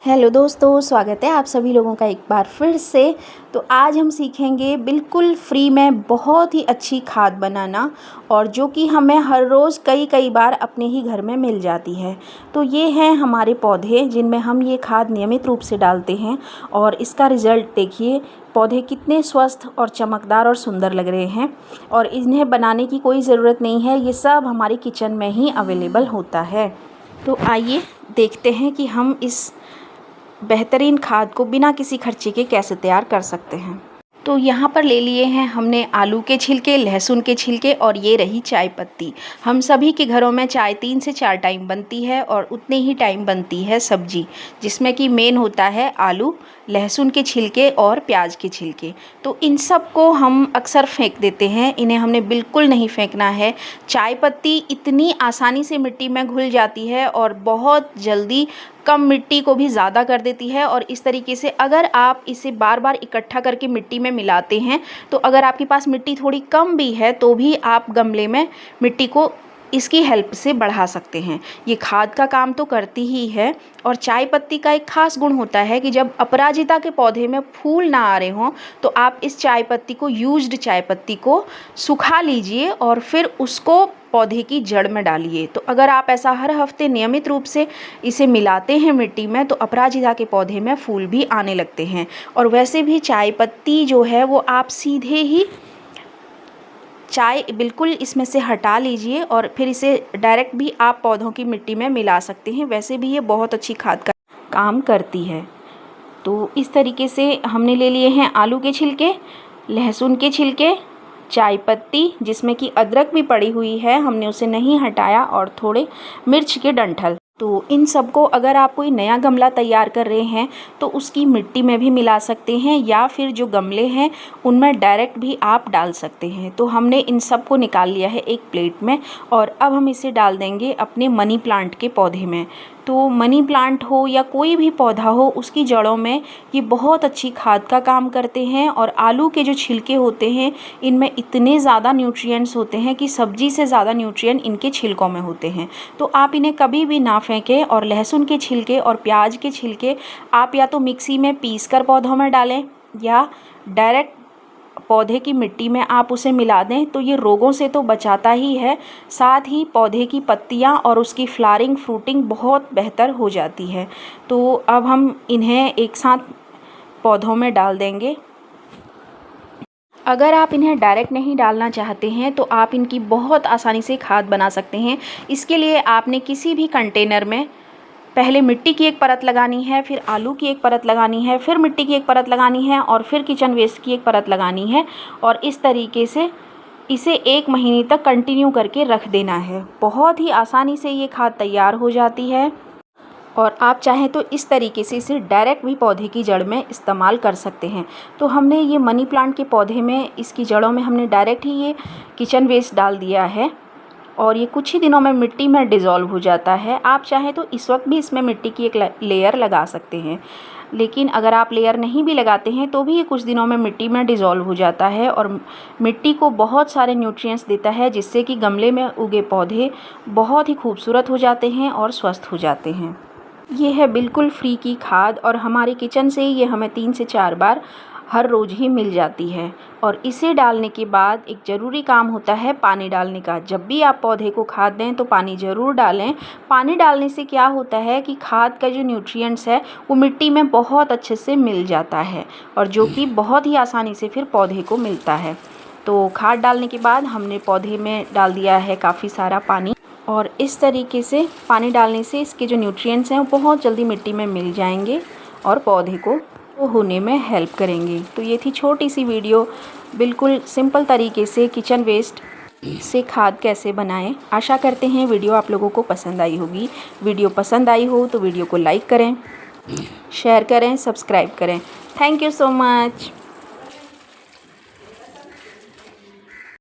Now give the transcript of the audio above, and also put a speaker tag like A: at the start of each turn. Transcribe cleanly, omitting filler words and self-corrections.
A: Hello दोस्तों, स्वागत है आप सभी लोगों का एक बार फिर से। तो आज हम सीखेंगे बिल्कुल फ्री में बहुत ही अच्छी खाद बनाना, और जो कि हमें हर रोज़ कई बार अपने ही घर में मिल जाती है। तो ये हैं हमारे पौधे जिनमें हम ये खाद नियमित रूप से डालते हैं, और इसका रिज़ल्ट देखिए, पौधे कितने स्वस्थ और चमकदार और सुंदर लग रहे हैं। और इन्हें बनाने की कोई ज़रूरत नहीं है, ये सब हमारे किचन में ही अवेलेबल होता है। तो आइए देखते हैं कि हम इस बेहतरीन खाद को बिना किसी खर्चे के कैसे तैयार कर सकते हैं। तो यहाँ पर ले लिए हैं हमने आलू के छिलके, लहसुन के छिलके, और ये रही चाय पत्ती। हम सभी के घरों में चाय 3 से 4 टाइम बनती है, और उतने ही टाइम बनती है सब्जी, जिसमें कि मेन होता है आलू, लहसुन के छिलके और प्याज के छिलके। तो इन सब को हम अक्सर फेंक देते हैं, इन्हें हमने बिल्कुल नहीं फेंकना है। चाय पत्ती इतनी आसानी से मिट्टी में घुल जाती है और बहुत जल्दी कम मिट्टी को भी ज़्यादा कर देती है। और इस तरीके से अगर आप इसे बार बार इकट्ठा करके मिट्टी में मिलाते हैं, तो अगर आपके पास मिट्टी थोड़ी कम भी है तो भी आप गमले में मिट्टी को इसकी हेल्प से बढ़ा सकते हैं। ये खाद का काम तो करती ही है। और चाय पत्ती का एक खास गुण होता है कि जब अपराजिता के पौधे में फूल ना आ रहे हों, तो आप इस चाय पत्ती को, यूज्ड चाय पत्ती को सुखा लीजिए और फिर उसको पौधे की जड़ में डालिए। तो अगर आप ऐसा हर हफ्ते नियमित रूप से इसे मिलाते हैं मिट्टी में, तो अपराजिता के पौधे में फूल भी आने लगते हैं। और वैसे भी चाय पत्ती जो है वो आप सीधे ही चाय बिल्कुल इसमें से हटा लीजिए, और फिर इसे डायरेक्ट भी आप पौधों की मिट्टी में मिला सकते हैं। वैसे भी ये बहुत अच्छी खाद का काम करती है। तो इस तरीके से हमने ले लिए हैं आलू के छिलके, लहसुन के छिलके, चाय पत्ती जिसमें कि अदरक भी पड़ी हुई है, हमने उसे नहीं हटाया, और थोड़े मिर्च के डंठल। तो इन सब को अगर आप कोई नया गमला तैयार कर रहे हैं तो उसकी मिट्टी में भी मिला सकते हैं, या फिर जो गमले हैं उनमें डायरेक्ट भी आप डाल सकते हैं। तो हमने इन सब को निकाल लिया है एक प्लेट में, और अब हम इसे डाल देंगे अपने मनी प्लांट के पौधे में। तो मनी प्लांट हो या कोई भी पौधा हो, उसकी जड़ों में ये बहुत अच्छी खाद का काम करते हैं। और आलू के जो छिलके होते हैं, इनमें इतने ज़्यादा न्यूट्रिएंट्स होते हैं कि सब्जी से ज़्यादा न्यूट्रिएंट इनके छिलकों में होते हैं। तो आप इन्हें कभी भी ना फेंकें। और लहसुन के छिलके और प्याज के छिलके आप या तो मिक्सी में पीस कर पौधों में डालें, या डायरेक्ट पौधे की मिट्टी में आप उसे मिला दें। तो ये रोगों से तो बचाता ही है, साथ ही पौधे की पत्तियां और उसकी फ्लावरिंग, फ्रूटिंग बहुत बेहतर हो जाती है। तो अब हम इन्हें एक साथ पौधों में डाल देंगे। अगर आप इन्हें डायरेक्ट नहीं डालना चाहते हैं तो आप इनकी बहुत आसानी से खाद बना सकते हैं। इसके लिए आपने किसी भी कंटेनर में पहले मिट्टी की एक परत लगानी है, फिर आलू की एक परत लगानी है, फिर मिट्टी की एक परत लगानी है, और फिर किचन वेस्ट की एक परत लगानी है। और इस तरीके से इसे 1 महीने तक कंटिन्यू करके रख देना है। बहुत ही आसानी से ये खाद तैयार हो जाती है, और आप चाहें तो इस तरीके से इसे डायरेक्ट भी पौधे की जड़ में इस्तेमाल कर सकते हैं। तो हमने ये मनी प्लांट के पौधे में, इसकी जड़ों में हमने डायरेक्ट ही ये किचन वेस्ट डाल दिया है, और ये कुछ ही दिनों में मिट्टी में डिज़ोल्व हो जाता है। आप चाहें तो इस वक्त भी इसमें मिट्टी की एक लेयर लगा सकते हैं, लेकिन अगर आप लेयर नहीं भी लगाते हैं तो भी ये कुछ दिनों में मिट्टी में डिज़ोल्व हो जाता है, और मिट्टी को बहुत सारे न्यूट्रिएंट्स देता है, जिससे कि गमले में उगे पौधे बहुत ही खूबसूरत हो जाते हैं और स्वस्थ हो जाते हैं। ये है बिल्कुल फ्री की खाद, और हमारे किचन से ये हमें 3 से 4 बार हर रोज़ ही मिल जाती है। और इसे डालने के बाद एक ज़रूरी काम होता है पानी डालने का। जब भी आप पौधे को खाद दें तो पानी ज़रूर डालें। पानी डालने से क्या होता है कि खाद का जो न्यूट्रिएंट्स है वो मिट्टी में बहुत अच्छे से मिल जाता है, और जो कि बहुत ही आसानी से फिर पौधे को मिलता है। तो खाद डालने के बाद हमने पौधे में डाल दिया है काफ़ी सारा पानी, और इस तरीके से पानी डालने से इसके जो न्यूट्रिएंट्स हैं वो बहुत जल्दी मिट्टी में मिल जाएंगे और पौधे को होने में हेल्प करेंगे। तो ये थी छोटी सी वीडियो, बिल्कुल सिंपल तरीके से किचन वेस्ट से खाद कैसे बनाएं। आशा करते हैं वीडियो आप लोगों को पसंद आई होगी। वीडियो पसंद आई हो तो वीडियो को लाइक करें, शेयर करें, सब्सक्राइब करें। Thank you so much.